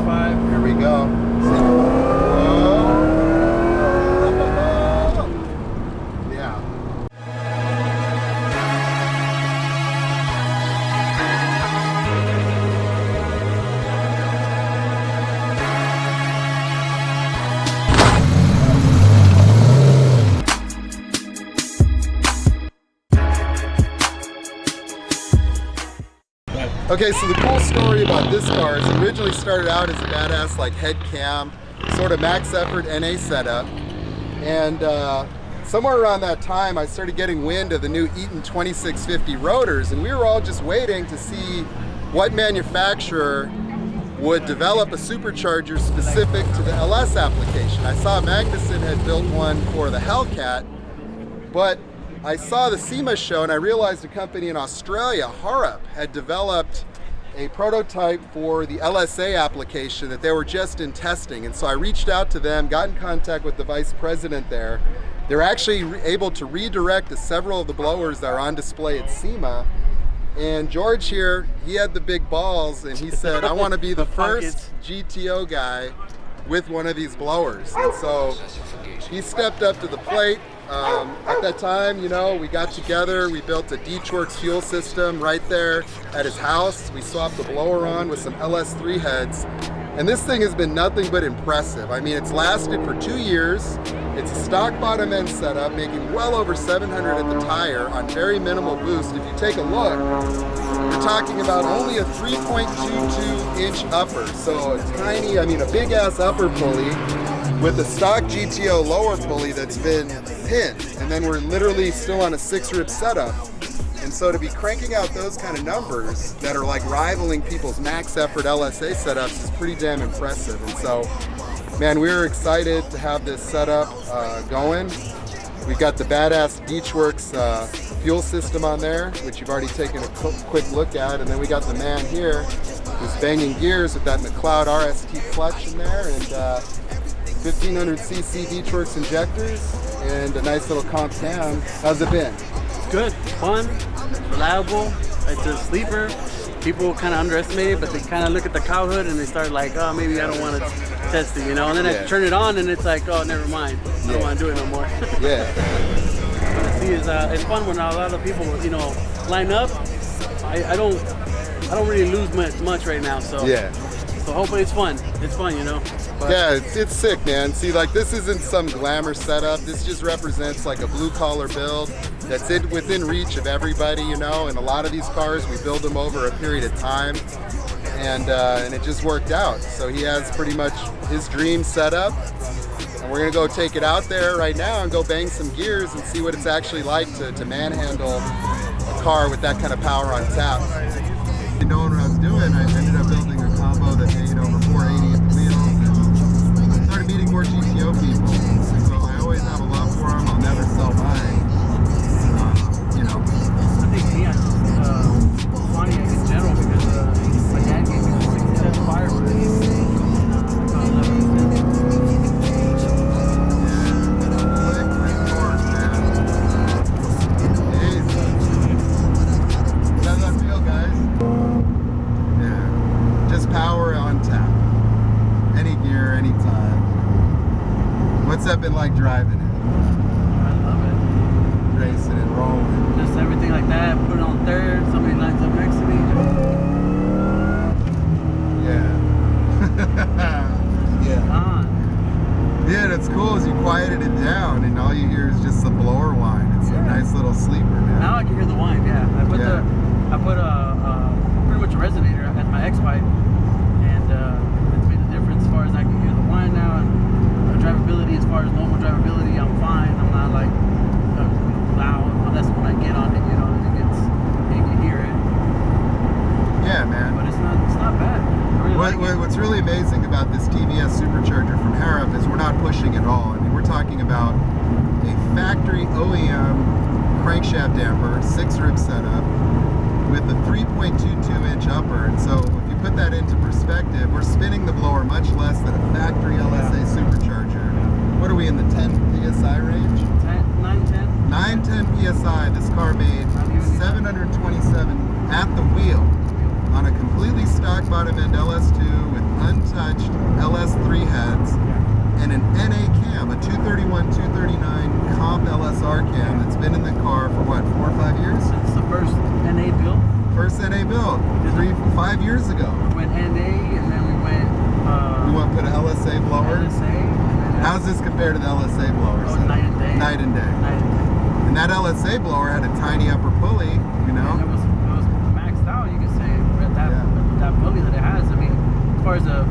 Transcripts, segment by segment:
5. Here we go. Yeah. Okay, so the cool story about this car is it originally started out as a badass like head cam, sort of max effort NA setup. And somewhere around that time, I started getting wind of the new Eaton 2650 rotors, and we were all just waiting to see what manufacturer would develop a supercharger specific to the LS application. I saw Magnuson had built one for the Hellcat, but I saw the SEMA show and I realized a company in Australia, Harrop, had developed a prototype for the LSA application that they were just in testing. And so I reached out to them, got in contact with the vice president there. They're actually able to redirect to several of the blowers that are on display at SEMA. And George here, he had the big balls and he said, I want to be the first GTO guy with one of these blowers. And so he stepped up to the plate. At that time, you know, we got together, we built a Deechworks fuel system right there at his house. We swapped the blower on with some LS3 heads. And this thing has been nothing but impressive. I mean, it's lasted for 2 years. It's a stock bottom end setup, making well over 700 at the tire on very minimal boost. If you take a look, we're talking about only a 3.22 inch upper. So a tiny, I mean, a big ass upper pulley with a stock GTO lower pulley that's been pinned. And then we're literally still on a 6-rib setup. And so to be cranking out those kind of numbers that are like rivaling people's max effort LSA setups is pretty damn impressive. And so, man, we were excited to have this setup going. We've got the badass Deechworks fuel system on there, which you've already taken a quick look at. And then we got the man here who's banging gears with that McLeod RST clutch in there, and 1500cc Deechworks injectors, and a nice little comp cam. How's it been? Good, fun, reliable. It's a sleeper. People kind of underestimate it, but they kind of look at the cow hood and they start like, oh, maybe I don't want to test it, you know? And then I turn it on and it's like, oh, never mind. I don't want to do it no more. Yeah. What I see is it's fun when a lot of people, you know, line up. I don't really lose much right now, so yeah. So hopefully it's fun. It's fun, you know. But yeah, it's sick, man. See, like, this isn't some glamour setup. This just represents like a blue collar build that's within reach of everybody, you know. And a lot of these cars, we build them over a period of time, and it just worked out. So he has pretty much his dream setup, and we're gonna go take it out there right now and go bang some gears and see what it's actually like to manhandle a car with that kind of power on tap. Knowing what I was doing, I ended up building a combo that made over 480 at the wheels, and started meeting more GTO people. So I always have a love for them. I'll never sell mine. You know. I think me, Pontiac in general, because my dad gave me a 67 Firebird. What's that been like driving it? I love it. Racing and rolling. Just everything like that. Put it on third. Somebody lines up next to me. Yeah. Yeah. Yeah, that's cool is you quieted it down and all you hear is just the blower whine. It's a nice little sleeper, man. Now I can hear the whine, yeah. I put pretty much a resonator at my X-Pipe, and it's made a difference as far as I can hear the whine now. And drivability, as far as normal drivability, I'm fine. I'm not like loud unless when I get on it, you know, you can hear it. Yeah, man. But it's not bad. What's really amazing about this TVS supercharger from Harrop is we're not pushing at all. I mean, we're talking about a factory OEM crankshaft damper, 6-rib setup with a 3.22 inch upper. And so if you put that into perspective, we're spinning the blower much less than a factory LSA supercharger. What are we in the 10 PSI range? 9, 10 PSI. This car made 727 at the wheel on a completely stock bottom end LS2 with untipped untouched LS3 heads and an NA cam, a 231, 239 comp LSR cam that's been in the car for what, 4 or 5 years? Since the first NA build. First NA build, 5 years ago. We went NA and then we went. We want to put an LSA blower. LSA. And then How's this compared to the LSA blower? Oh, night and day. Night and day. Night and day. And that LSA blower had a tiny upper pulley, you know. And it was maxed out, you could say, with that pulley that it has. I mean, as far as the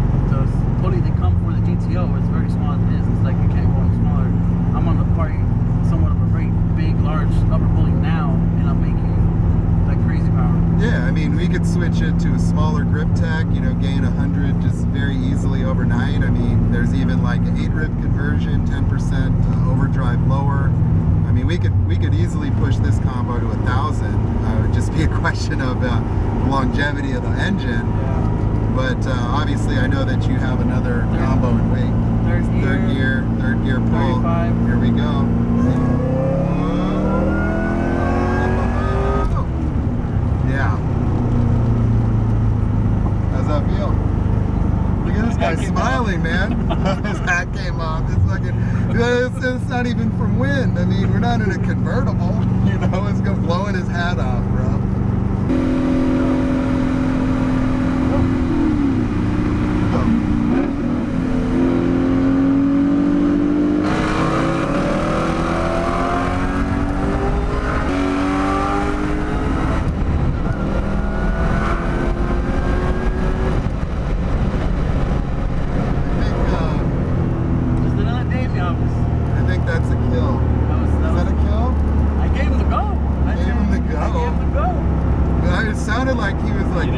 pulley they come for the GTO, it's very small as it is. It's like you can't go any smaller. I'm on the party somewhat of a very big, large upper pulley now, and I'm making like crazy power. Yeah, I mean, we could switch it to a smaller grip tech, you know, gain 100 just very easily overnight. I mean, there's even like an 8-rib conversion, 10% overdrive lower. I mean, we could easily push this combo to 1,000. It would just be a question of the longevity of the engine. Yeah. But obviously, I know that you have another combo in weight. Third gear pull. 35. Here we go. Yeah. How's that feel? Look at this guy smiling, man. His hat came off. It's not even from wind. I mean, we're not in a convertible. You know, it's going blowing his hat off, bro.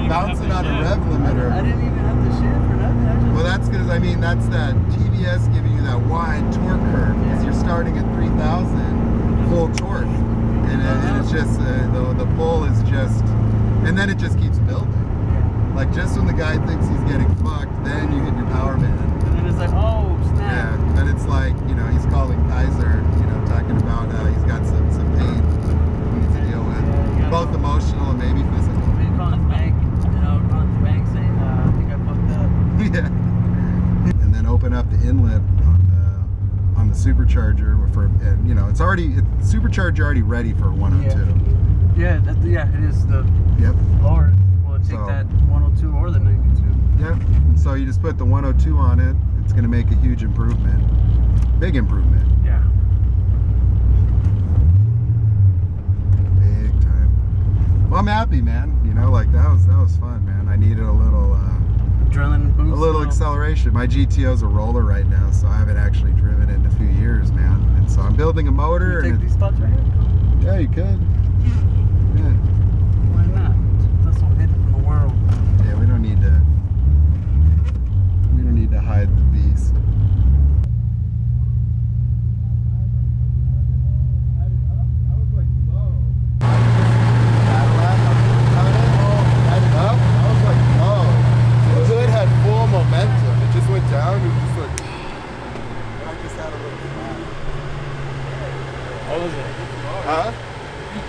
Bouncing on a rev limiter. I didn't even have to shift or nothing. Well, that's because, I mean, that's that TVS giving you that wide torque curve. Because you're starting at 3,000 full torque. And it's just, the pull is just, and then it just keeps building. Like, just when the guy thinks he's getting fucked, then you hit your power band. And then it's like, oh, snap. Yeah, then it's like, you know, he's calling Kaiser, you know, talking about he's got some pain he needs to deal with. Yeah, both emotional and maybe physical. Maybe calling his bank. Saying, I think I fucked up. Yeah. And then open up the inlet on the supercharger and you know, it's supercharger already ready for 102. Yeah, it is the lower. Well, take that 102 or the 92. Yep. So you just put the 102 on it. It's going to make a huge improvement. Big improvement. Yeah. Big time. Well, I'm happy, man. You know, like that was fun, man. I needed a little adrenaline boost, a little acceleration. My GTO's a roller right now, so I haven't actually driven in a few years, man. And so I'm building a motor. Can you take these spots right here? Yeah, you could. Yeah. Why not? That's so hidden from the world. Yeah, we don't need to hide the beast. Momentum. It just went down. It was just like, I just had a little fun. What was it? Huh?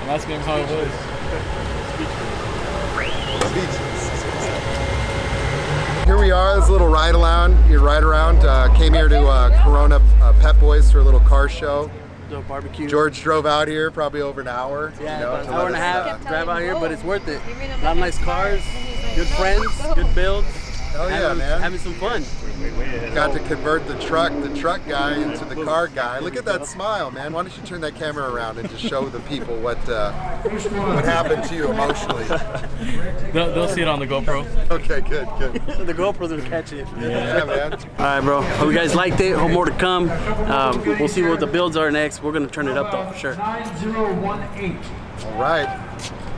I'm asking him how it was. Speechless. Here we are. This little ride around. Came here to Corona Pet Boys for a little car show. The barbecue. George drove out here probably over an hour. Yeah, you know, about an hour and a half drive out here, but it's worth it. A lot of nice cars, good friends, good builds. Hell yeah, man. Having some fun. Got to convert the truck guy into the car guy. Look at that smile, man. Why don't you turn that camera around and just show the people what happened to you emotionally? They'll see it on the GoPro. Okay, good. The GoPros will catch it. Yeah, man. All right, bro. Hope you guys liked it. Hope more to come. We'll see what the builds are next. We're gonna turn it up though for sure. 9018. All right.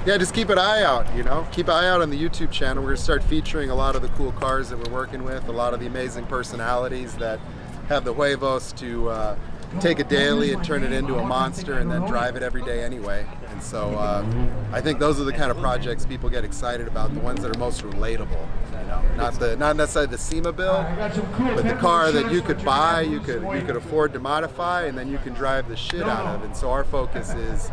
Yeah, just keep an eye out, you know. Keep an eye out on the YouTube channel. We're gonna start featuring a lot of the cool cars that we're working with, a lot of the amazing personalities that have the huevos to take a daily and turn it into a monster and then drive it every day anyway. And so I think those are the kind of projects people get excited about, the ones that are most relatable. You know, not necessarily the SEMA build, but the car that you could buy, you could afford to modify, and then you can drive the shit out of. And so our focus is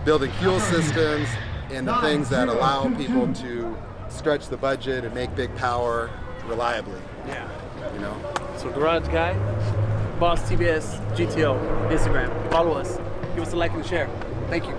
building fuel systems and the things that allow people to stretch the budget and make big power reliably. Yeah. You know. So Garage Guy, Boss TBS GTO, Instagram. Follow us. Give us a like and share. Thank you.